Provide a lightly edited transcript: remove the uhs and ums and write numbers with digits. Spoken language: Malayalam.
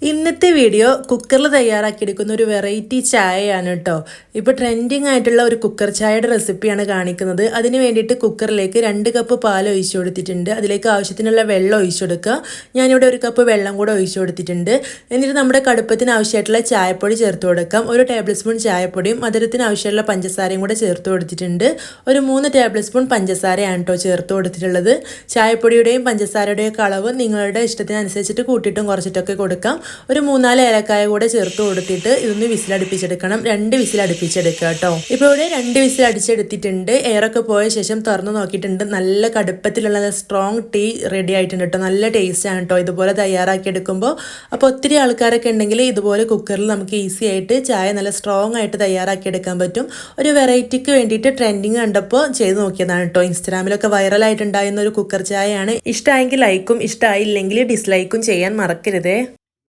ഇന്നത്തെ വീഡിയോ കുക്കറിൽ തയ്യാറാക്കിയെടുക്കുന്ന ഒരു വെറൈറ്റി ചായയാണ് കേട്ടോ. ഇപ്പോൾ ട്രെൻഡിങ് ആയിട്ടുള്ള ഒരു കുക്കർ ചായയുടെ റെസിപ്പിയാണ് കാണിക്കുന്നത്. അതിന് വേണ്ടിയിട്ട് കുക്കറിലേക്ക് 2 കപ്പ് പാൽ ഒഴിച്ചു കൊടുത്തിട്ടുണ്ട്. അതിലേക്ക് ആവശ്യത്തിനുള്ള വെള്ളം ഒഴിച്ചു കൊടുക്കുക. ഞാനിവിടെ 1 കപ്പ് വെള്ളം കൂടെ ഒഴിച്ചു കൊടുത്തിട്ടുണ്ട്. എന്നിട്ട് നമ്മുടെ കടുപ്പത്തിന് ആവശ്യമായിട്ടുള്ള ചായപ്പൊടി ചേർത്ത് കൊടുക്കാം. 1 ടേബിൾ സ്പൂൺ ചായപ്പൊടിയും മധുരത്തിന് ആവശ്യമുള്ള പഞ്ചസാരയും കൂടെ ചേർത്ത് കൊടുത്തിട്ടുണ്ട്. ഒരു 3 ടേബിൾ സ്പൂൺ പഞ്ചസാരയാണ് കേട്ടോ ചേർത്ത് കൊടുത്തിട്ടുള്ളത്. ചായപ്പൊടിയുടെയും പഞ്ചസാരയുടെയും ഒക്കെ അളവ് നിങ്ങളുടെ ഇഷ്ടത്തിനനുസരിച്ചിട്ട് കൂട്ടിയിട്ടും കുറച്ചിട്ടൊക്കെ കൊടുക്കാം. ഒരു 3-4 ഏലക്കായ കൂടെ ചേർത്ത് കൊടുത്തിട്ട് ഇതൊന്ന് വിസിലടുപ്പിച്ചെടുക്കണം. 2 വിസിലടുപ്പിച്ചെടുക്കുക കേട്ടോ. ഇപ്പോൾ ഇവിടെ 2 വിസിൽ അടിച്ചെടുത്തിട്ടുണ്ട്. എയറൊക്കെ പോയ ശേഷം തുറന്ന് നോക്കിയിട്ടുണ്ട്. നല്ല കടുപ്പത്തിലുള്ള സ്ട്രോങ് ടീ റെഡി ആയിട്ടുണ്ട് കേട്ടോ. നല്ല ടേസ്റ്റ് ആണ് കേട്ടോ ഇതുപോലെ തയ്യാറാക്കിയെടുക്കുമ്പോൾ. അപ്പോൾ ഒത്തിരി ആൾക്കാരൊക്കെ ഉണ്ടെങ്കിൽ ഇതുപോലെ കുക്കറിൽ നമുക്ക് ഈസി ആയിട്ട് ചായ നല്ല സ്ട്രോങ് ആയിട്ട് തയ്യാറാക്കിയെടുക്കാൻ പറ്റും. ഒരു വെറൈറ്റിക്ക് വേണ്ടിയിട്ട് ട്രെൻഡിങ് കണ്ടപ്പോൾ ചെയ്ത് നോക്കിയതാണ് കേട്ടോ. ഇൻസ്റ്റാഗ്രാമിലൊക്കെ വൈറലായിട്ടുണ്ടായിരുന്ന ഒരു കുക്കർ ചായയാണ്. ഇഷ്ടമായെങ്കിൽ ലൈക്കും ഇഷ്ടമായില്ലെങ്കിൽ ഡിസ്ലൈക്കും ചെയ്യാൻ മറക്കരുതേ.